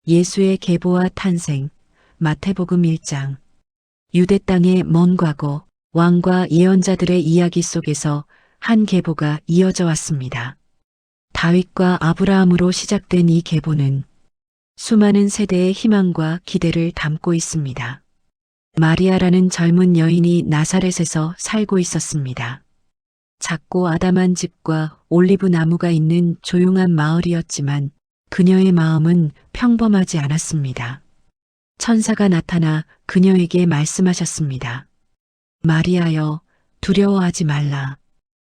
예수의 계보와 탄생, 마태복음 1장. 유대 땅의 먼 과거, 왕과 예언자들의 이야기 속에서 한 계보가 이어져 왔습니다. 다윗과 아브라함으로 시작된 이 계보는 수많은 세대의 희망과 기대를 담고 있습니다. 마리아라는 젊은 여인이 나사렛에서 살고 있었습니다. 작고 아담한 집과 올리브 나무가 있는 조용한 마을이었지만 그녀의 마음은 평범하지 않았습니다. 천사가 나타나 그녀에게 말씀하셨습니다. 마리아여, 두려워하지 말라.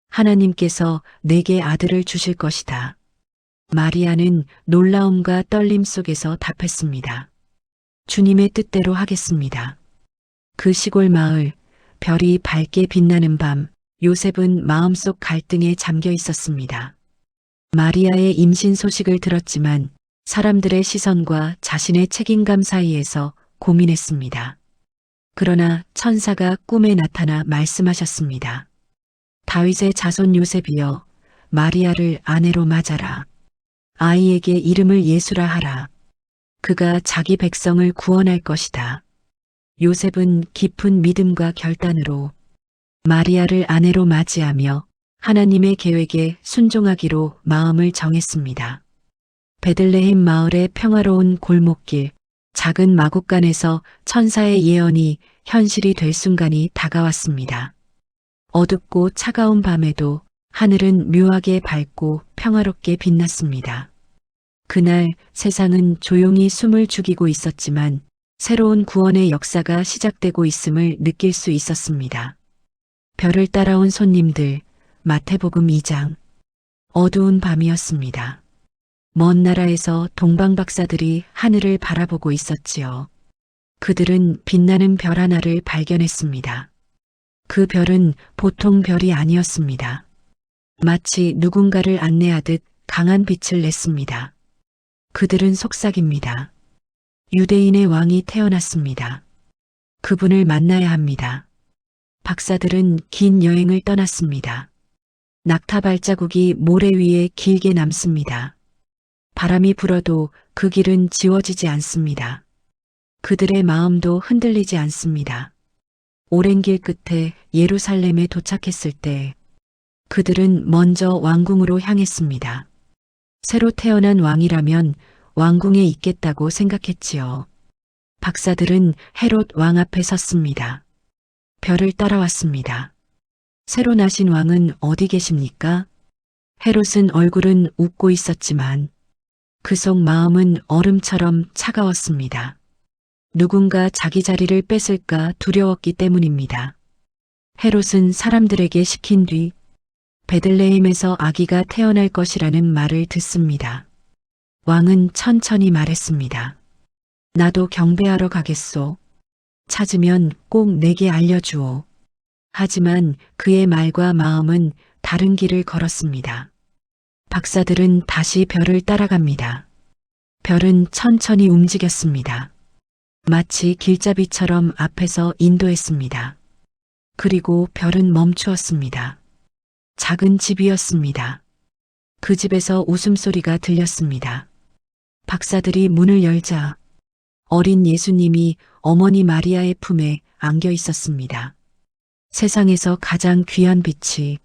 하나님께서 내게 아들을 주실 것이다. 마리아는 놀라움과 떨림 속에서 답했습니다. 주님의 뜻대로 하겠습니다. 그 시골 마을, 별이 밝게 빛나는 밤, 요셉은 마음속 갈등에 잠겨 있었습니다. 마리아의 임신 소식을 들었지만 사람들의 시선과 자신의 책임감 사이에서 고민했습니다. 그러나 천사가 꿈에 나타나 말씀하셨습니다. 다윗의 자손 요셉이여, 마리아를 아내로 맞아라. 아이에게 이름을 예수라 하라. 그가 자기 백성을 구원할 것이다. 요셉은 깊은 믿음과 결단으로 마리아를 아내로 맞이하며 하나님의 계획에 순종하기로 마음을 정했습니다. 베들레헴 마을의 평화로운 골목길, 작은 마국간에서 천사의 예언이 현실이 될 순간이 다가왔습니다. 어둡고 차가운 밤에도 하늘은 묘하게 밝고 평화롭게 빛났습니다. 그날 세상은 조용히 숨을 죽이고 있었지만 새로운 구원의 역사가 시작되고 있음을 느낄 수 있었습니다. 별을 따라온 손님들, 마태복음 2장. 어두운 밤이었습니다. 먼 나라에서 동방 박사들이 하늘을 바라보고 있었지요. 그들은 빛나는 별 하나를 발견했습니다. 그 별은 보통 별이 아니었습니다. 마치 누군가를 안내하듯 강한 빛을 냈습니다. 그들은 속삭입니다. 유대인의 왕이 태어났습니다. 그분을 만나야 합니다. 박사들은 긴 여행을 떠났습니다. 낙타 발자국이 모래 위에 길게 남습니다. 바람이 불어도 그 길은 지워지지 않습니다. 그들의 마음도 흔들리지 않습니다. 오랜 길 끝에 예루살렘에 도착했을 때 그들은 먼저 왕궁으로 향했습니다. 새로 태어난 왕이라면 왕궁에 있겠다고 생각했지요. 박사들은 헤롯 왕 앞에 섰습니다. 별을 따라왔습니다. 새로 나신 왕은 어디 계십니까? 헤롯은 얼굴은 웃고 있었지만 그 속 마음은 얼음처럼 차가웠습니다. 누군가 자기 자리를 뺏을까 두려웠기 때문입니다. 헤롯은 사람들에게 시킨 뒤 베들레헴에서 아기가 태어날 것이라는 말을 듣습니다. 왕은 천천히 말했습니다. 나도 경배하러 가겠소. 찾으면 꼭 내게 알려주오. 하지만 그의 말과 마음은 다른 길을 걸었습니다. 박사들은 다시 별을 따라갑니다. 별은 천천히 움직였습니다. 마치 길잡이처럼 앞에서 인도했습니다. 그리고 별은 멈추었습니다. 작은 집이었습니다. 그 집에서 웃음소리가 들렸습니다. 박사들이 문을 열자 어린 예수님이 어머니 마리아의 품에 안겨 있었습니다. 세상에서 가장 귀한 빛이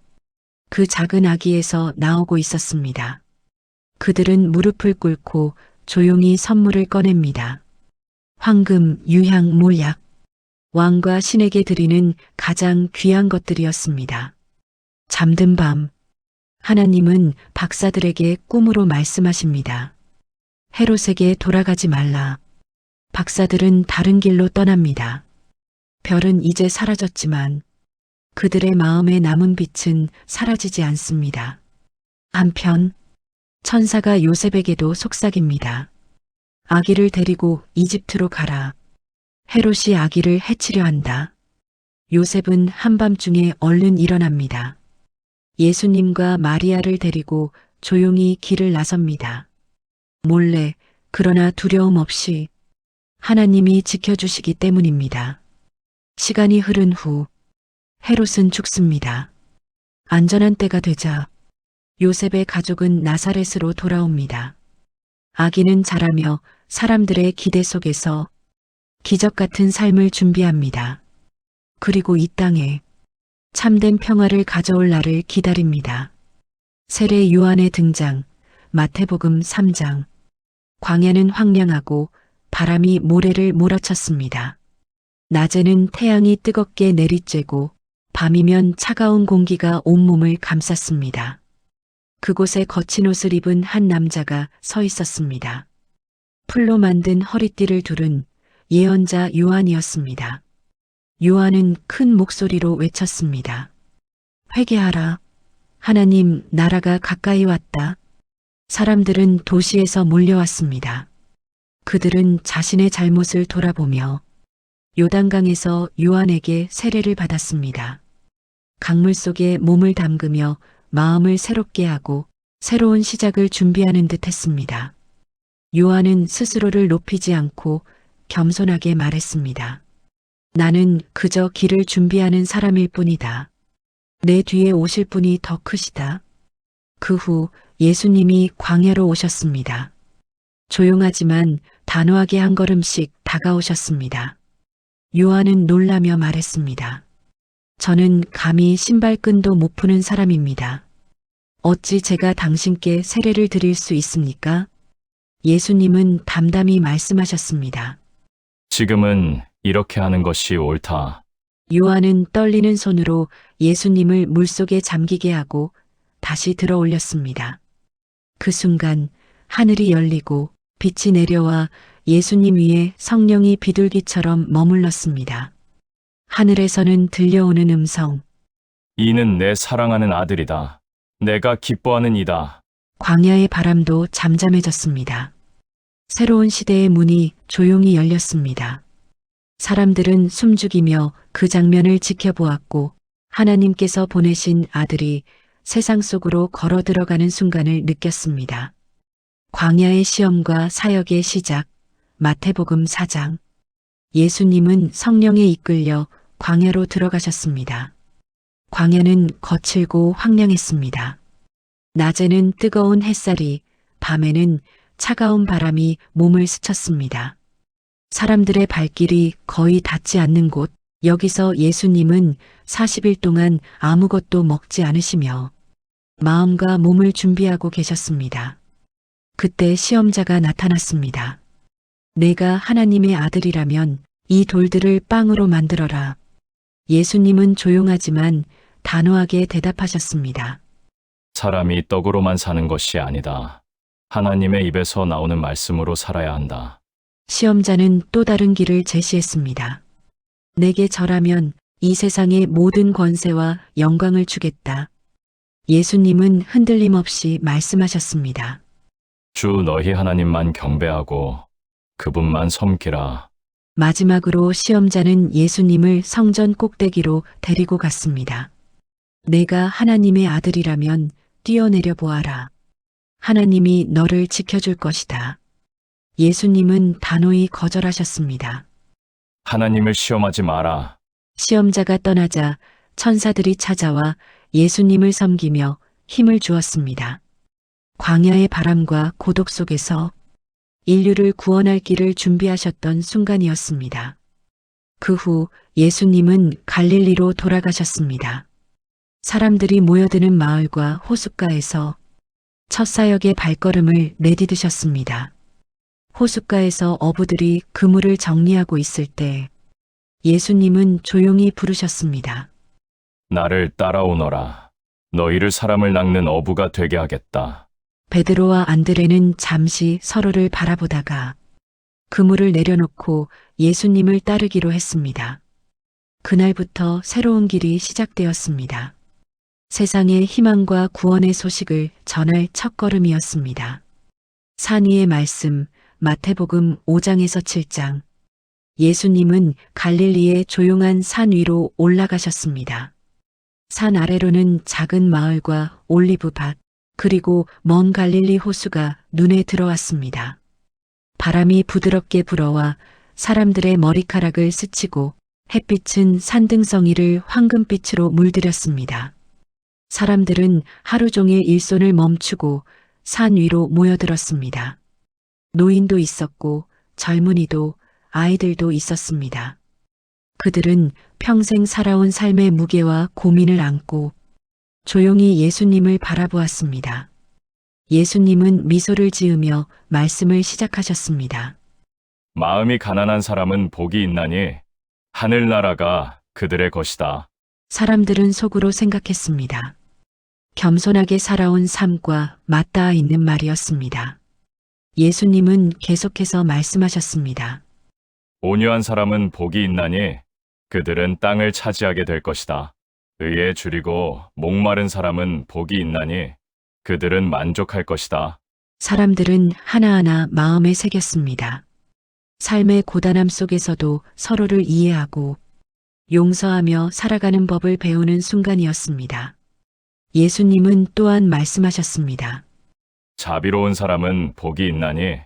그 작은 아기에서 나오고 있었습니다. 그들은 무릎을 꿇고 조용히 선물을 꺼냅니다. 황금, 유향, 몰약, 왕과 신에게 드리는 가장 귀한 것들이었습니다. 잠든 밤, 하나님은 박사들에게 꿈으로 말씀하십니다. 헤롯에게 돌아가지 말라. 박사들은 다른 길로 떠납니다. 별은 이제 사라졌지만 그들의 마음에 남은 빛은 사라지지 않습니다. 한편 천사가 요셉에게도 속삭입니다. 아기를 데리고 이집트로 가라. 헤롯이 아기를 해치려 한다. 요셉은 한밤중에 얼른 일어납니다. 예수님과 마리아를 데리고 조용히 길을 나섭니다. 몰래, 그러나 두려움 없이 하나님이 지켜주시기 때문입니다. 시간이 흐른 후 헤롯은 죽습니다. 안전한 때가 되자 요셉의 가족은 나사렛으로 돌아옵니다. 아기는 자라며 사람들의 기대 속에서 기적 같은 삶을 준비합니다. 그리고 이 땅에 참된 평화를 가져올 날을 기다립니다. 세례 요한의 등장, 마태복음 3장. 광야는 황량하고 바람이 모래를 몰아쳤습니다. 낮에는 태양이 뜨겁게 내리쬐고 밤이면 차가운 공기가 온몸을 감쌌습니다. 그곳에 거친 옷을 입은 한 남자가 서 있었습니다. 풀로 만든 허리띠를 두른 예언자 요한이었습니다. 요한은 큰 목소리로 외쳤습니다. 회개하라. 하나님 나라가 가까이 왔다. 사람들은 도시에서 몰려왔습니다. 그들은 자신의 잘못을 돌아보며 요단강에서 요한에게 세례를 받았습니다. 강물 속에 몸을 담그며 마음을 새롭게 하고 새로운 시작을 준비하는 듯 했습니다. 요한은 스스로를 높이지 않고 겸손하게 말했습니다. 나는 그저 길을 준비하는 사람일 뿐이다. 내 뒤에 오실 분이 더 크시다. 그 후 예수님이 광야로 오셨습니다. 조용하지만 단호하게 한 걸음씩 다가오셨습니다. 요한은 놀라며 말했습니다. 저는 감히 신발끈도 못 푸는 사람입니다. 어찌 제가 당신께 세례를 드릴 수 있습니까? 예수님은 담담히 말씀하셨습니다. 지금은 이렇게 하는 것이 옳다. 요한은 떨리는 손으로 예수님을 물속에 잠기게 하고 다시 들어 올렸습니다. 그 순간 하늘이 열리고 빛이 내려와 예수님 위에 성령이 비둘기처럼 머물렀습니다. 하늘에서는 들려오는 음성. 이는 내 사랑하는 아들이다. 내가 기뻐하는 이다. 광야의 바람도 잠잠해졌습니다. 새로운 시대의 문이 조용히 열렸습니다. 사람들은 숨죽이며 그 장면을 지켜보았고 하나님께서 보내신 아들이 세상 속으로 걸어 들어가는 순간을 느꼈습니다. 광야의 시험과 사역의 시작, 마태복음 4장. 예수님은 성령에 이끌려 광야로 들어가셨습니다. 광야는 거칠고 황량했습니다. 낮에는 뜨거운 햇살이, 밤에는 차가운 바람이 몸을 스쳤습니다. 사람들의 발길이 거의 닿지 않는 곳, 여기서 예수님은 40일 동안 아무것도 먹지 않으시며 마음과 몸을 준비하고 계셨습니다. 그때 시험자가 나타났습니다. 내가 하나님의 아들이라면 이 돌들을 빵으로 만들어라. 예수님은 조용하지만 단호하게 대답하셨습니다. 사람이 떡으로만 사는 것이 아니다. 하나님의 입에서 나오는 말씀으로 살아야 한다. 시험자는 또 다른 길을 제시했습니다. 내게 절하면 이 세상의 모든 권세와 영광을 주겠다. 예수님은 흔들림 없이 말씀하셨습니다. 주 너희 하나님만 경배하고 그분만 섬기라. 마지막으로 시험자는 예수님을 성전 꼭대기로 데리고 갔습니다. 내가 하나님의 아들이라면 뛰어내려 보아라. 하나님이 너를 지켜줄 것이다. 예수님은 단호히 거절하셨습니다. 하나님을 시험하지 마라. 시험자가 떠나자 천사들이 찾아와 예수님을 섬기며 힘을 주었습니다. 광야의 바람과 고독 속에서 인류를 구원할 길을 준비하셨던 순간이었습니다. 그 후 예수님은 갈릴리로 돌아가셨습니다. 사람들이 모여드는 마을과 호숫가에서 첫 사역의 발걸음을 내디디셨습니다. 호숫가에서 어부들이 그물을 정리하고 있을 때 예수님은 조용히 부르셨습니다. 나를 따라오너라. 너희를 사람을 낚는 어부가 되게 하겠다. 베드로와 안드레는 잠시 서로를 바라보다가 그물을 내려놓고 예수님을 따르기로 했습니다. 그날부터 새로운 길이 시작되었습니다. 세상의 희망과 구원의 소식을 전할 첫걸음이었습니다. 산 위의 말씀, 마태복음 5장에서 7장. 예수님은 갈릴리의 조용한 산 위로 올라가셨습니다. 산 아래로는 작은 마을과 올리브밭, 그리고 먼 갈릴리 호수가 눈에 들어왔습니다. 바람이 부드럽게 불어와 사람들의 머리카락을 스치고 햇빛은 산등성이를 황금빛으로 물들였습니다. 사람들은 하루 종일 일손을 멈추고 산 위로 모여들었습니다. 노인도 있었고 젊은이도 아이들도 있었습니다. 그들은 평생 살아온 삶의 무게와 고민을 안고 조용히 예수님을 바라보았습니다. 예수님은 미소를 지으며 말씀을 시작하셨습니다. 마음이 가난한 사람은 복이 있나니 하늘나라가 그들의 것이다. 사람들은 속으로 생각했습니다. 겸손하게 살아온 삶과 맞닿아 있는 말이었습니다. 예수님은 계속해서 말씀하셨습니다. 온유한 사람은 복이 있나니 그들은 땅을 차지하게 될 것이다. 의에 줄이고 목마른 사람은 복이 있나니 그들은 만족할 것이다. 사람들은 하나하나 마음에 새겼습니다. 삶의 고단함 속에서도 서로를 이해하고 용서하며 살아가는 법을 배우는 순간이었습니다. 예수님은 또한 말씀하셨습니다. 자비로운 사람은 복이 있나니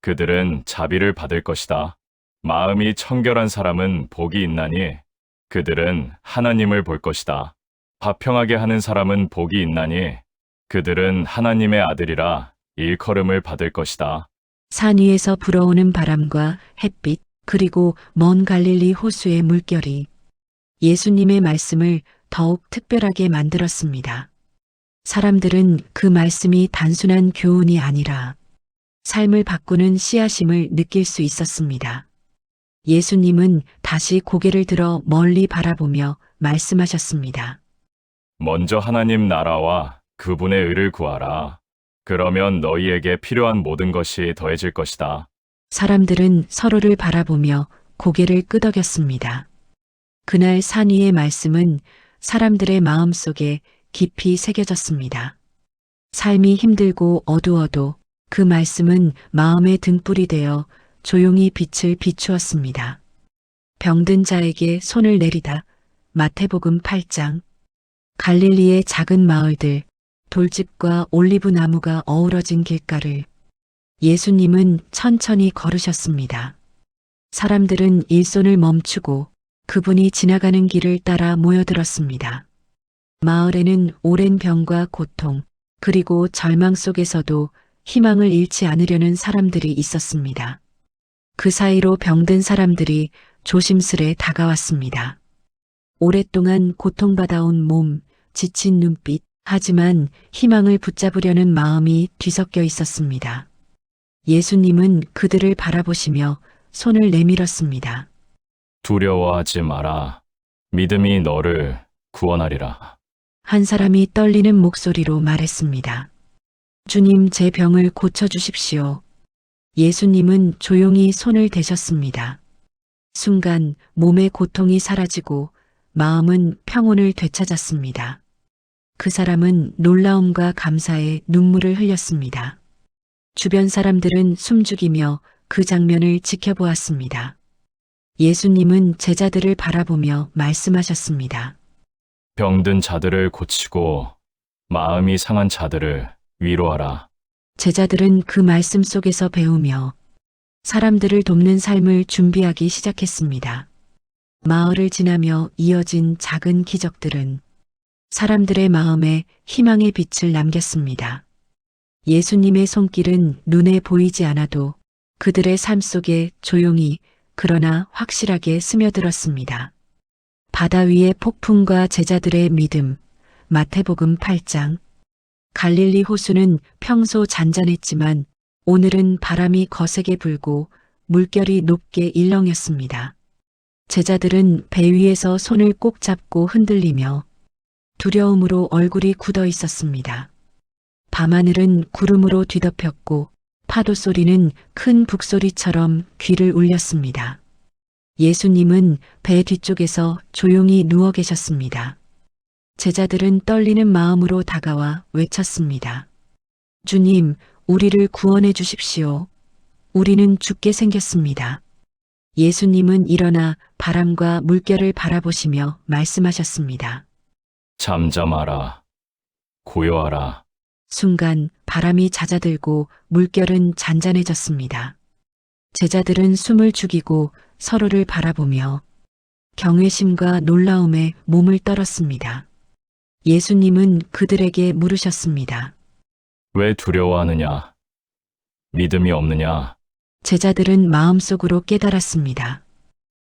그들은 자비를 받을 것이다. 마음이 청결한 사람은 복이 있나니 그들은 하나님을 볼 것이다. 화평하게 하는 사람은 복이 있나니 그들은 하나님의 아들이라 일컬음을 받을 것이다. 산 위에서 불어오는 바람과 햇빛, 그리고 먼 갈릴리 호수의 물결이 예수님의 말씀을 더욱 특별하게 만들었습니다. 사람들은 그 말씀이 단순한 교훈이 아니라 삶을 바꾸는 씨앗임을 느낄 수 있었습니다. 예수님은 다시 고개를 들어 멀리 바라보며 말씀하셨습니다. 먼저 하나님 나라와 그분의 의를 구하라. 그러면 너희에게 필요한 모든 것이 더해질 것이다. 사람들은 서로를 바라보며 고개를 끄덕였습니다. 그날 산 위의 말씀은 사람들의 마음 속에 깊이 새겨졌습니다. 삶이 힘들고 어두워도 그 말씀은 마음의 등불이 되어 조용히 빛을 비추었습니다. 병든 자에게 손을 내리다. 마태복음 8장. 갈릴리의 작은 마을들, 돌집과 올리브 나무가 어우러진 길가를 예수님은 천천히 걸으셨습니다. 사람들은 일손을 멈추고 그분이 지나가는 길을 따라 모여들었습니다. 마을에는 오랜 병과 고통, 그리고 절망 속에서도 희망을 잃지 않으려는 사람들이 있었습니다. 그 사이로 병든 사람들이 조심스레 다가왔습니다. 오랫동안 고통받아온 몸, 지친 눈빛, 하지만 희망을 붙잡으려는 마음이 뒤섞여 있었습니다. 예수님은 그들을 바라보시며 손을 내밀었습니다. 두려워하지 마라. 믿음이 너를 구원하리라. 한 사람이 떨리는 목소리로 말했습니다. 주님, 제 병을 고쳐주십시오. 예수님은 조용히 손을 대셨습니다. 순간 몸의 고통이 사라지고 마음은 평온을 되찾았습니다. 그 사람은 놀라움과 감사에 눈물을 흘렸습니다. 주변 사람들은 숨죽이며 그 장면을 지켜보았습니다. 예수님은 제자들을 바라보며 말씀하셨습니다. 병든 자들을 고치고 마음이 상한 자들을 위로하라. 제자들은 그 말씀 속에서 배우며 사람들을 돕는 삶을 준비하기 시작했습니다. 마을을 지나며 이어진 작은 기적들은 사람들의 마음에 희망의 빛을 남겼습니다. 예수님의 손길은 눈에 보이지 않아도 그들의 삶 속에 조용히 그러나 확실하게 스며들었습니다. 바다 위의 폭풍과 제자들의 믿음, 마태복음 8장. 갈릴리 호수는 평소 잔잔했지만 오늘은 바람이 거세게 불고 물결이 높게 일렁였습니다. 제자들은 배 위에서 손을 꼭 잡고 흔들리며 두려움으로 얼굴이 굳어 있었습니다. 밤하늘은 구름으로 뒤덮였고 파도 소리는 큰 북소리처럼 귀를 울렸습니다. 예수님은 배 뒤쪽에서 조용히 누워 계셨습니다. 제자들은 떨리는 마음으로 다가와 외쳤습니다. 주님, 우리를 구원해 주십시오. 우리는 죽게 생겼습니다. 예수님은 일어나 바람과 물결을 바라보시며 말씀하셨습니다. 잠잠하라. 고요하라. 순간 바람이 잦아들고 물결은 잔잔해졌습니다. 제자들은 숨을 죽이고 서로를 바라보며 경외심과 놀라움에 몸을 떨었습니다. 예수님은 그들에게 물으셨습니다. 왜 두려워하느냐? 믿음이 없느냐? 제자들은 마음속으로 깨달았습니다.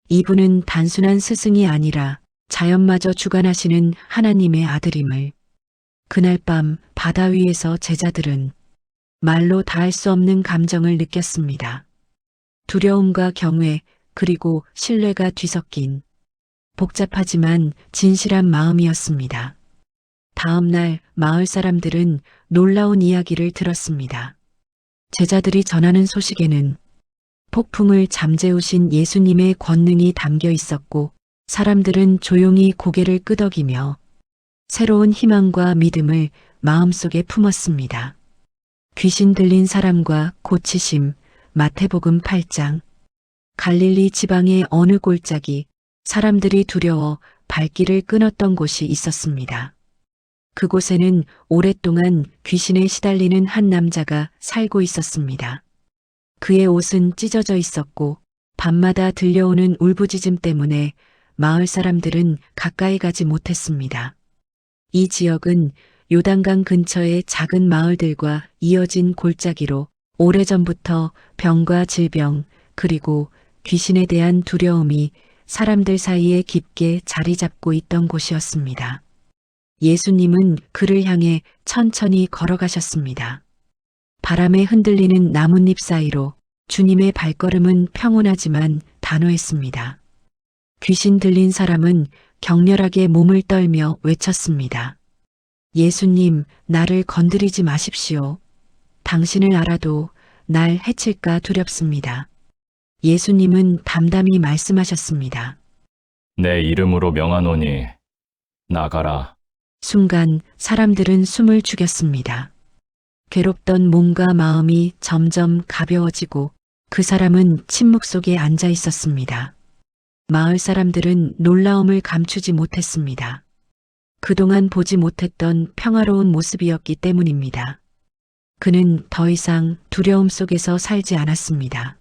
이분은 단순한 스승이 아니라 자연마저 주관하시는 하나님의 아들임을. 그날 밤 바다 위에서 제자들은 말로 다할 수 없는 감정을 느꼈습니다. 두려움과 경외, 그리고 신뢰가 뒤섞인 복잡하지만 진실한 마음이었습니다. 다음 날 마을 사람들은 놀라운 이야기를 들었습니다. 제자들이 전하는 소식에는 폭풍을 잠재우신 예수님의 권능이 담겨 있었고, 사람들은 조용히 고개를 끄덕이며 새로운 희망과 믿음을 마음속에 품었습니다. 귀신 들린 사람과 고치심, 마태복음 8장. 갈릴리 지방의 어느 골짜기, 사람들이 두려워 발길을 끊었던 곳이 있었습니다. 그곳에는 오랫동안 귀신에 시달리는 한 남자가 살고 있었습니다. 그의 옷은 찢어져 있었고 밤마다 들려오는 울부짖음 때문에 마을 사람들은 가까이 가지 못했습니다. 이 지역은 요단강 근처의 작은 마을들과 이어진 골짜기로 오래전부터 병과 질병, 그리고 귀신에 대한 두려움이 사람들 사이에 깊게 자리 잡고 있던 곳이었습니다. 예수님은 그를 향해 천천히 걸어가셨습니다. 바람에 흔들리는 나뭇잎 사이로 주님의 발걸음은 평온하지만 단호했습니다. 귀신 들린 사람은 격렬하게 몸을 떨며 외쳤습니다. 예수님, 나를 건드리지 마십시오. 당신을 알아도 날 해칠까 두렵습니다. 예수님은 담담히 말씀하셨습니다. 내 이름으로 명하노니 나가라. 순간 사람들은 숨을 죽였습니다. 괴롭던 몸과 마음이 점점 가벼워지고 그 사람은 침묵 속에 앉아 있었습니다. 마을 사람들은 놀라움을 감추지 못했습니다. 그동안 보지 못했던 평화로운 모습이었기 때문입니다. 그는 더 이상 두려움 속에서 살지 않았습니다.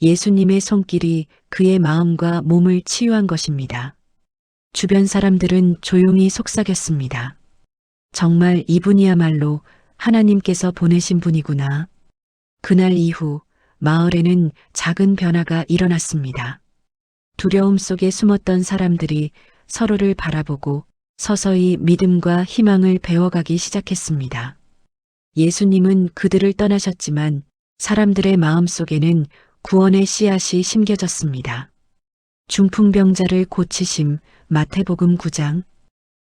예수님의 손길이 그의 마음과 몸을 치유한 것입니다. 주변 사람들은 조용히 속삭였습니다. 정말 이분이야말로 하나님께서 보내신 분이구나. 그날 이후 마을에는 작은 변화가 일어났습니다. 두려움 속에 숨었던 사람들이 서로를 바라보고 서서히 믿음과 희망을 배워가기 시작했습니다. 예수님은 그들을 떠나셨지만 사람들의 마음속에는 구원의 씨앗이 심겨졌습니다. 중풍병자를 고치심, 마태복음 9장.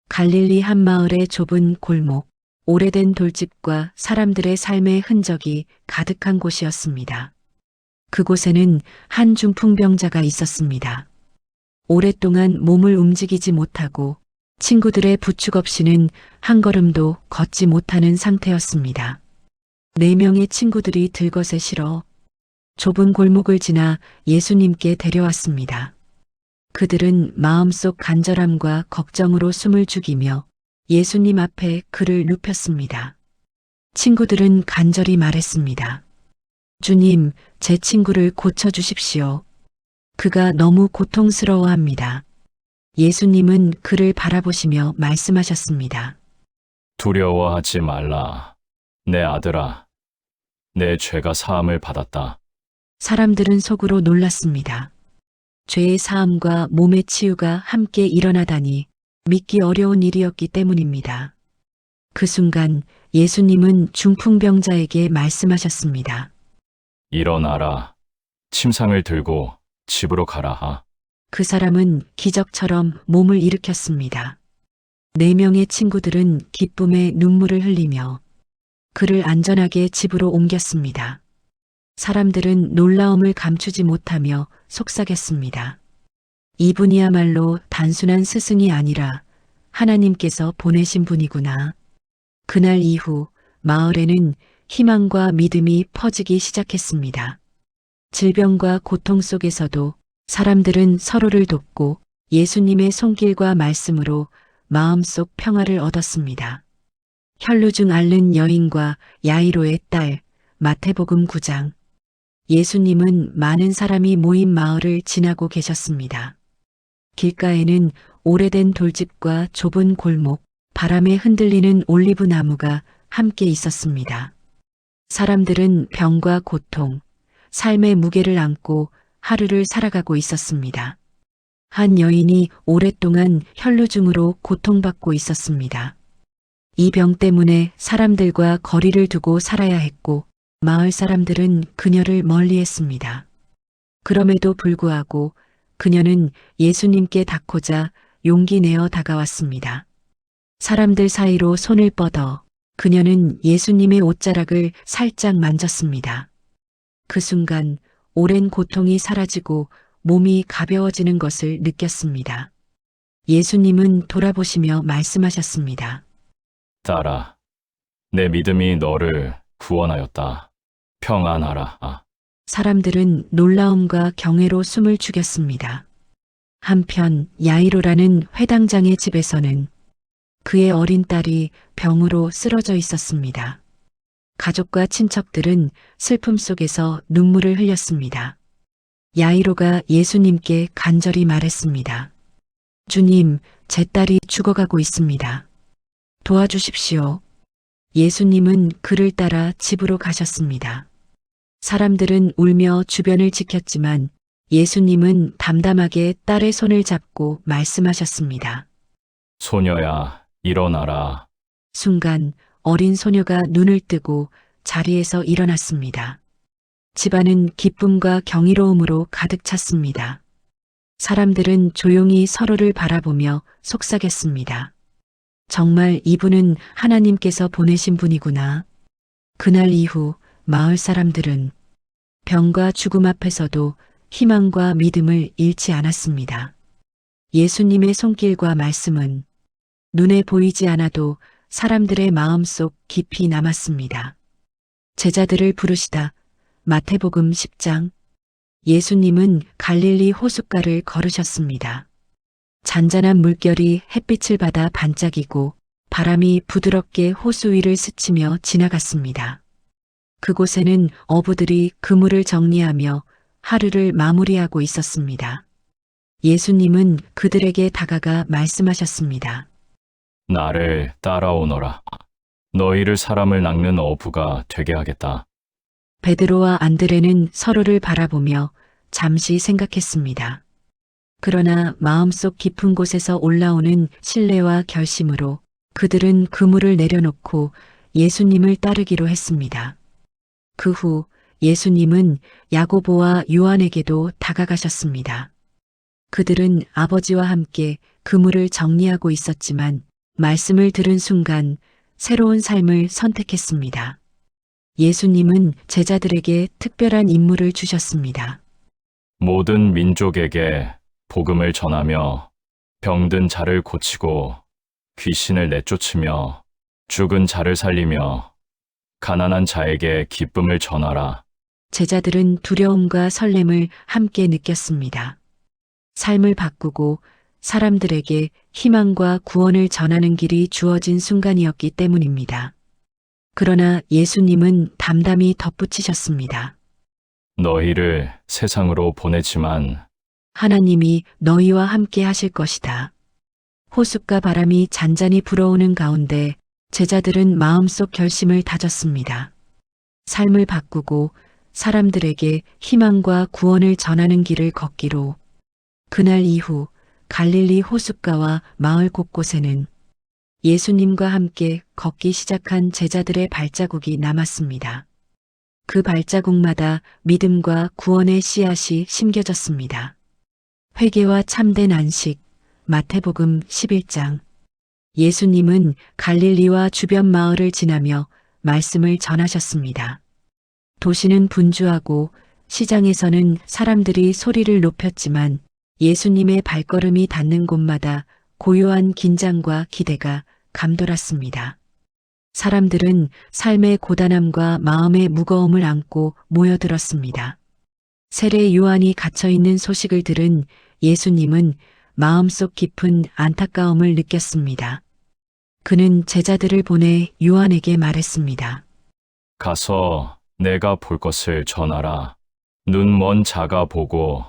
갈릴리 한 마을의 좁은 골목, 오래된 돌집과 사람들의 삶의 흔적이 가득한 곳이었습니다. 그곳에는 한 중풍병자가 있었습니다. 오랫동안 몸을 움직이지 못하고 친구들의 부축 없이는 한 걸음도 걷지 못하는 상태였습니다. 4명의 친구들이 들것에 실어 좁은 골목을 지나 예수님께 데려왔습니다. 그들은 마음속 간절함과 걱정으로 숨을 죽이며 예수님 앞에 그를 눕혔습니다. 친구들은 간절히 말했습니다. 주님, 제 친구를 고쳐주십시오. 그가 너무 고통스러워합니다. 예수님은 그를 바라보시며 말씀하셨습니다. 두려워하지 말라. 내 아들아, 내 죄가 사함을 받았다. 사람들은 속으로 놀랐습니다. 죄의 사함과 몸의 치유가 함께 일어나다니 믿기 어려운 일이었기 때문입니다. 그 순간 예수님은 중풍병자에게 말씀하셨습니다. 일어나라. 침상을 들고 집으로 가라. 그 사람은 기적처럼 몸을 일으켰습니다. 4명의 친구들은 기쁨에 눈물을 흘리며 그를 안전하게 집으로 옮겼습니다. 사람들은 놀라움을 감추지 못하며 속삭였습니다. 이분이야말로 단순한 스승이 아니라 하나님께서 보내신 분이구나. 그날 이후 마을에는 희망과 믿음이 퍼지기 시작했습니다. 질병과 고통 속에서도 사람들은 서로를 돕고 예수님의 손길과 말씀으로 마음속 평화를 얻었습니다. 혈루증 앓는 여인과 야이로의 딸, 마태복음 9장. 예수님은 많은 사람이 모인 마을을 지나고 계셨습니다. 길가에는 오래된 돌집과 좁은 골목, 바람에 흔들리는 올리브 나무가 함께 있었습니다. 사람들은 병과 고통, 삶의 무게를 안고 하루를 살아가고 있었습니다. 한 여인이 오랫동안 혈루증으로 고통받고 있었습니다. 이 병 때문에 사람들과 거리를 두고 살아야 했고 마을 사람들은 그녀를 멀리했습니다. 그럼에도 불구하고 그녀는 예수님께 닿고자 용기 내어 다가왔습니다. 사람들 사이로 손을 뻗어 그녀는 예수님의 옷자락을 살짝 만졌습니다. 그 순간 오랜 고통이 사라지고 몸이 가벼워지는 것을 느꼈습니다. 예수님은 돌아보시며 말씀하셨습니다. 딸아, 내 믿음이 너를 구원하였다. 평안하라. 사람들은 놀라움과 경애로 숨을 죽였습니다. 한편 야이로라는 회당장의 집에서는 그의 어린 딸이 병으로 쓰러져 있었습니다. 가족과 친척들은 슬픔 속에서 눈물을 흘렸습니다. 야이로가 예수님께 간절히 말했습니다. 주님, 제 딸이 죽어가고 있습니다. 도와주십시오. 예수님은 그를 따라 집으로 가셨습니다. 사람들은 울며 주변을 지켰지만 예수님은 담담하게 딸의 손을 잡고 말씀하셨습니다. 소녀야, 일어나라. 순간 어린 소녀가 눈을 뜨고 자리에서 일어났습니다. 집안은 기쁨과 경이로움으로 가득 찼습니다. 사람들은 조용히 서로를 바라보며 속삭였습니다. 정말 이분은 하나님께서 보내신 분이구나. 그날 이후 마을 사람들은 병과 죽음 앞에서도 희망과 믿음을 잃지 않았습니다. 예수님의 손길과 말씀은 눈에 보이지 않아도 사람들의 마음속 깊이 남았습니다. 제자들을 부르시다. 마태복음 10장. 예수님은 갈릴리 호숫가를 걸으셨습니다. 잔잔한 물결이 햇빛을 받아 반짝이고 바람이 부드럽게 호수 위를 스치며 지나갔습니다. 그곳에는 어부들이 그물을 정리하며 하루를 마무리하고 있었습니다. 예수님은 그들에게 다가가 말씀하셨습니다. 나를 따라오너라. 너희를 사람을 낚는 어부가 되게 하겠다. 베드로와 안드레는 서로를 바라보며 잠시 생각했습니다. 그러나 마음속 깊은 곳에서 올라오는 신뢰와 결심으로 그들은 그물을 내려놓고 예수님을 따르기로 했습니다. 그 후 예수님은 야고보와 요한에게도 다가가셨습니다. 그들은 아버지와 함께 그물을 정리하고 있었지만 말씀을 들은 순간 새로운 삶을 선택했습니다. 예수님은 제자들에게 특별한 임무를 주셨습니다. 모든 민족에게 복음을 전하며 병든 자를 고치고 귀신을 내쫓으며 죽은 자를 살리며 가난한 자에게 기쁨을 전하라. 제자들은 두려움과 설렘을 함께 느꼈습니다. 삶을 바꾸고 사람들에게 희망과 구원을 전하는 길이 주어진 순간이었기 때문입니다. 그러나 예수님은 담담히 덧붙이셨습니다. 너희를 세상으로 보내지만 하나님이 너희와 함께 하실 것이다. 호숫가 바람이 잔잔히 불어오는 가운데 제자들은 마음속 결심을 다졌습니다. 삶을 바꾸고 사람들에게 희망과 구원을 전하는 길을 걷기로. 그날 이후 갈릴리 호숫가와 마을 곳곳에는 예수님과 함께 걷기 시작한 제자들의 발자국이 남았습니다. 그 발자국마다 믿음과 구원의 씨앗이 심겨졌습니다. 회개와 참된 안식, 마태복음 11장. 예수님은 갈릴리와 주변 마을을 지나며 말씀을 전하셨습니다. 도시는 분주하고 시장에서는 사람들이 소리를 높였지만 예수님의 발걸음이 닿는 곳마다 고요한 긴장과 기대가 감돌았습니다. 사람들은 삶의 고단함과 마음의 무거움을 안고 모여들었습니다. 세례 요한이 갇혀있는 소식을 들은 예수님은 마음속 깊은 안타까움을 느꼈습니다. 그는 제자들을 보내 요한에게 말했습니다. 가서 내가 볼 것을 전하라. 눈 먼 자가 보고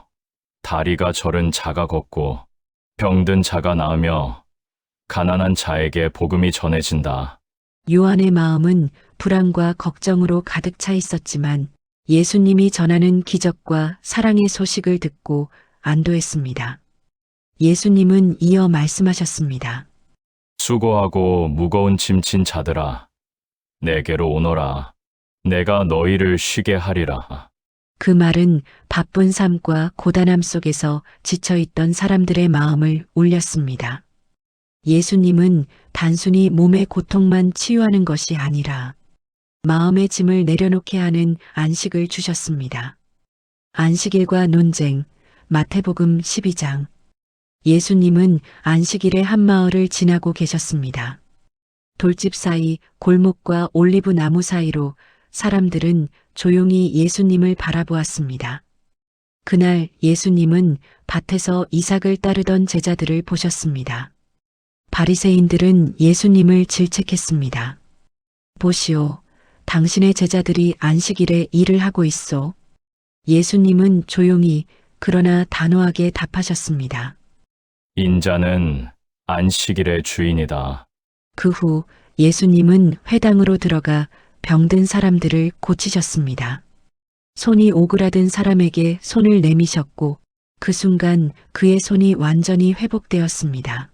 다리가 저른 자가 걷고 병든 자가 나으며 가난한 자에게 복음이 전해진다. 요한의 마음은 불안과 걱정으로 가득 차 있었지만 예수님이 전하는 기적과 사랑의 소식을 듣고 안도했습니다. 예수님은 이어 말씀하셨습니다. 수고하고 무거운 짐진 자들아, 내게로 오너라. 내가 너희를 쉬게 하리라. 그 말은 바쁜 삶과 고단함 속에서 지쳐있던 사람들의 마음을 울렸습니다. 예수님은 단순히 몸의 고통만 치유하는 것이 아니라 마음의 짐을 내려놓게 하는 안식을 주셨습니다. 안식일과 논쟁, 마태복음 12장. 예수님은 안식일의 한 마을을 지나고 계셨습니다. 돌집 사이, 골목과 올리브 나무 사이로 사람들은 조용히 예수님을 바라보았습니다. 그날 예수님은 밭에서 이삭을 따르던 제자들을 보셨습니다. 바리새인들은 예수님을 질책했습니다. 보시오, 당신의 제자들이 안식일에 일을 하고 있소. 예수님은 조용히 그러나 단호하게 답하셨습니다. 인자는 안식일의 주인이다. 그 후 예수님은 회당으로 들어가 병든 사람들을 고치셨습니다. 손이 오그라든 사람에게 손을 내미셨고 그 순간 그의 손이 완전히 회복되었습니다.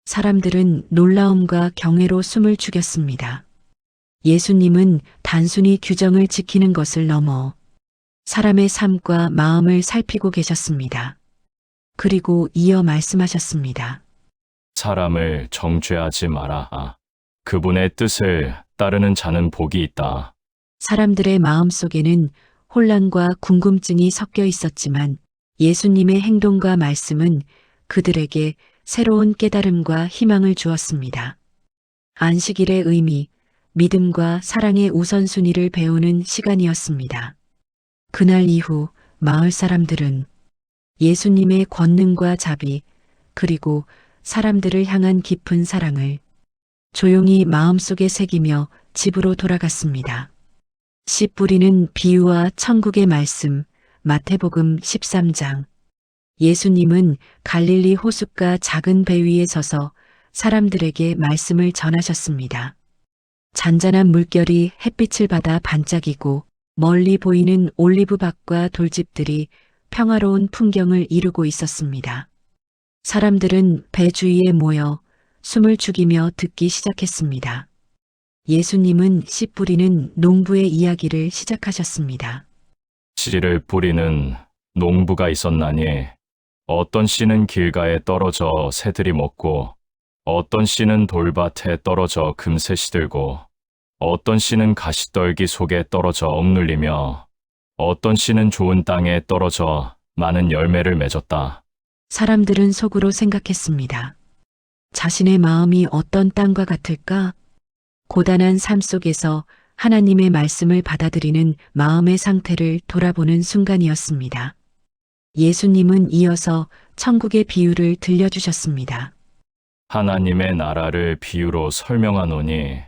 사람들은 놀라움과 경외로 숨을 죽였습니다. 예수님은 단순히 규정을 지키는 것을 넘어 사람의 삶과 마음을 살피고 계셨습니다. 그리고 이어 말씀하셨습니다. 사람을 정죄하지 마라. 그분의 뜻을 따르는 자는 복이 있다. 사람들의 마음 속에는 혼란과 궁금증이 섞여 있었지만 예수님의 행동과 말씀은 그들에게 새로운 깨달음과 희망을 주었습니다. 안식일의 의미, 믿음과 사랑의 우선순위를 배우는 시간이었습니다. 그날 이후 마을 사람들은 예수님의 권능과 자비, 그리고 사람들을 향한 깊은 사랑을 조용히 마음속에 새기며 집으로 돌아갔습니다. 씨 뿌리는 비유와 천국의 말씀, 마태복음 13장. 예수님은 갈릴리 호숫가 작은 배 위에 서서 사람들에게 말씀을 전하셨습니다. 잔잔한 물결이 햇빛을 받아 반짝이고 멀리 보이는 올리브밭과 돌집들이 평화로운 풍경을 이루고 있었습니다. 사람들은 배 주위에 모여 숨을 죽이며 듣기 시작했습니다. 예수님은 씨 뿌리는 농부의 이야기를 시작하셨습니다. 씨를 뿌리는 농부가 있었나니 어떤 씨는 길가에 떨어져 새들이 먹고 어떤 씨는 돌밭에 떨어져 금세 시들고 어떤 씨는 가시떨기 속에 떨어져 억눌리며 어떤 씨는 좋은 땅에 떨어져 많은 열매를 맺었다. 사람들은 속으로 생각했습니다. 자신의 마음이 어떤 땅과 같을까? 고단한 삶 속에서 하나님의 말씀을 받아들이는 마음의 상태를 돌아보는 순간이었습니다. 예수님은 이어서 천국의 비유를 들려주셨습니다. 하나님의 나라를 비유로 설명하노니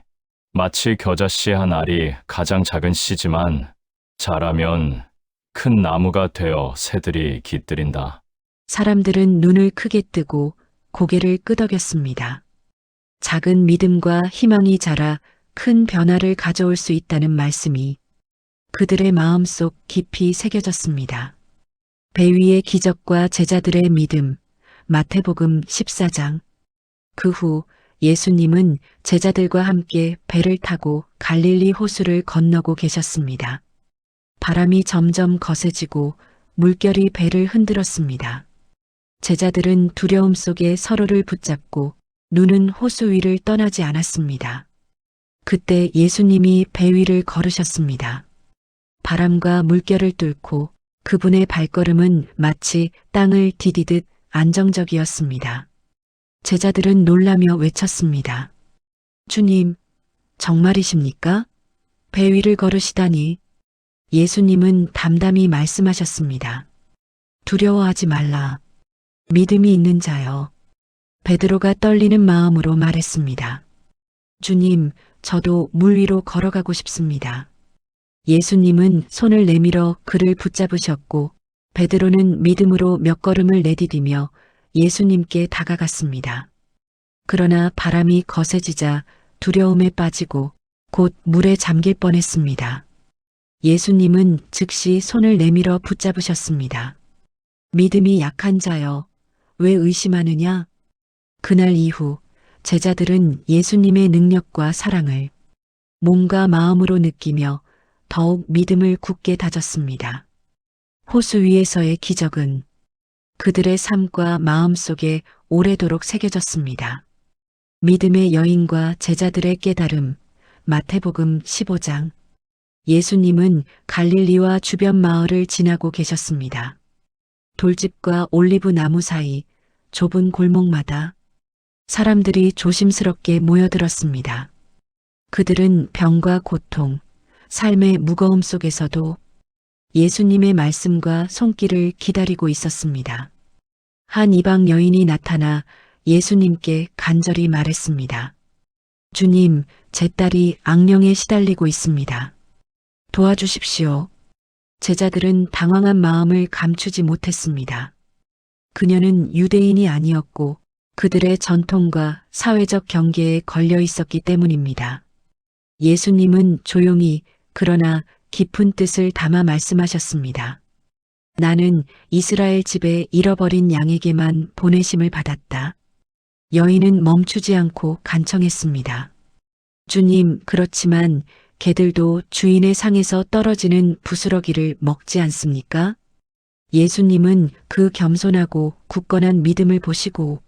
마치 겨자씨 한 알이 가장 작은 씨지만 자라면 큰 나무가 되어 새들이 깃들인다. 사람들은 눈을 크게 뜨고 고개를 끄덕였습니다. 작은 믿음과 희망이 자라 큰 변화를 가져올 수 있다는 말씀이 그들의 마음속 깊이 새겨졌습니다. 배 위의 기적과 제자들의 믿음, 마태복음 14장. 그 후 예수님은 제자들과 함께 배를 타고 갈릴리 호수를 건너고 계셨습니다. 바람이 점점 거세지고 물결이 배를 흔들었습니다. 제자들은 두려움 속에 서로를 붙잡고 눈은 호수 위를 떠나지 않았습니다. 그때 예수님이 배 위를 걸으셨습니다. 바람과 물결을 뚫고 그분의 발걸음은 마치 땅을 디디듯 안정적이었습니다. 제자들은 놀라며 외쳤습니다. 주님, 정말이십니까? 배 위를 걸으시다니. 예수님은 담담히 말씀하셨습니다. 두려워하지 말라. 믿음이 있는 자여. 베드로가 떨리는 마음으로 말했습니다. 주님, 저도 물 위로 걸어가고 싶습니다. 예수님은 손을 내밀어 그를 붙잡으셨고 베드로는 믿음으로 몇 걸음을 내디디며 예수님께 다가갔습니다. 그러나 바람이 거세지자 두려움에 빠지고 곧 물에 잠길 뻔했습니다. 예수님은 즉시 손을 내밀어 붙잡으셨습니다. 믿음이 약한 자여, 왜 의심하느냐? 그날 이후 제자들은 예수님의 능력과 사랑을 몸과 마음으로 느끼며 더욱 믿음을 굳게 다졌습니다. 호수 위에서의 기적은 그들의 삶과 마음 속에 오래도록 새겨졌습니다. 믿음의 여인과 제자들의 깨달음, 마태복음 15장. 예수님은 갈릴리와 주변 마을을 지나고 계셨습니다. 돌집과 올리브 나무 사이 좁은 골목마다 사람들이 조심스럽게 모여들었습니다. 그들은 병과 고통, 삶의 무거움 속에서도 예수님의 말씀과 손길을 기다리고 있었습니다. 한 이방 여인이 나타나 예수님께 간절히 말했습니다. 주님, 제 딸이 악령에 시달리고 있습니다. 도와주십시오. 제자들은 당황한 마음을 감추지 못했습니다. 그녀는 유대인이 아니었고 그들의 전통과 사회적 경계에 걸려 있었기 때문입니다. 예수님은 조용히 그러나 깊은 뜻을 담아 말씀하셨습니다. 나는 이스라엘 집에 잃어버린 양에게만 보내심을 받았다. 여인은 멈추지 않고 간청했습니다. 주님, 그렇지만 개들도 주인의 상에서 떨어지는 부스러기를 먹지 않습니까? 예수님은 그 겸손하고 굳건한 믿음을 보시고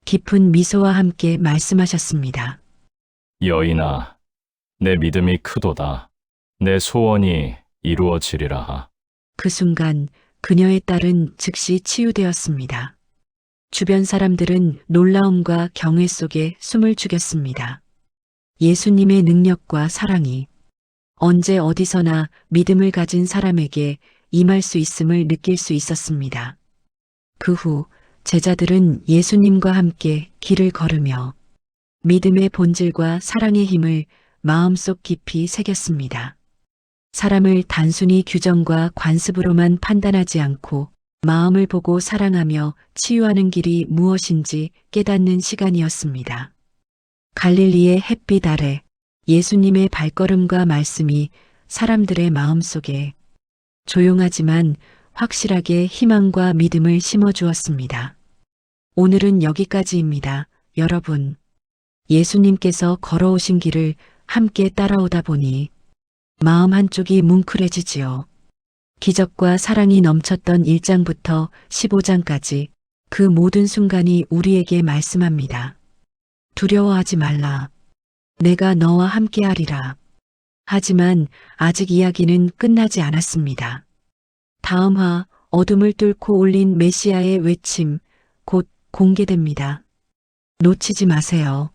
깊은 미소와 함께 말씀하셨습니다. 여인아, 내 믿음이 크도다. 내 소원이 이루어지리라. 그 순간 그녀의 딸은 즉시 치유되었습니다. 주변 사람들은 놀라움과 경외 속에 숨을 죽였습니다. 예수님의 능력과 사랑이 언제 어디서나 믿음을 가진 사람에게 임할 수 있음을 느낄 수 있었습니다. 그 후 제자들은 예수님과 함께 길을 걸으며 믿음의 본질과 사랑의 힘을 마음속 깊이 새겼습니다. 사람을 단순히 규정과 관습으로만 판단하지 않고 마음을 보고 사랑하며 치유하는 길이 무엇인지 깨닫는 시간이었습니다. 갈릴리의 햇빛 아래 예수님의 발걸음과 말씀이 사람들의 마음 속에 조용하지만 확실하게 희망과 믿음을 심어주었습니다. 오늘은 여기까지입니다. 여러분, 예수님께서 걸어오신 길을 함께 따라오다 보니 마음 한쪽이 뭉클해지지요. 기적과 사랑이 넘쳤던 1장부터 15장까지 그 모든 순간이 우리에게 말씀합니다. 두려워하지 말라. 내가 너와 함께하리라. 하지만 아직 이야기는 끝나지 않았습니다. 다음화 어둠을 뚫고 올린 메시아의 외침 곧 공개됩니다. 놓치지 마세요.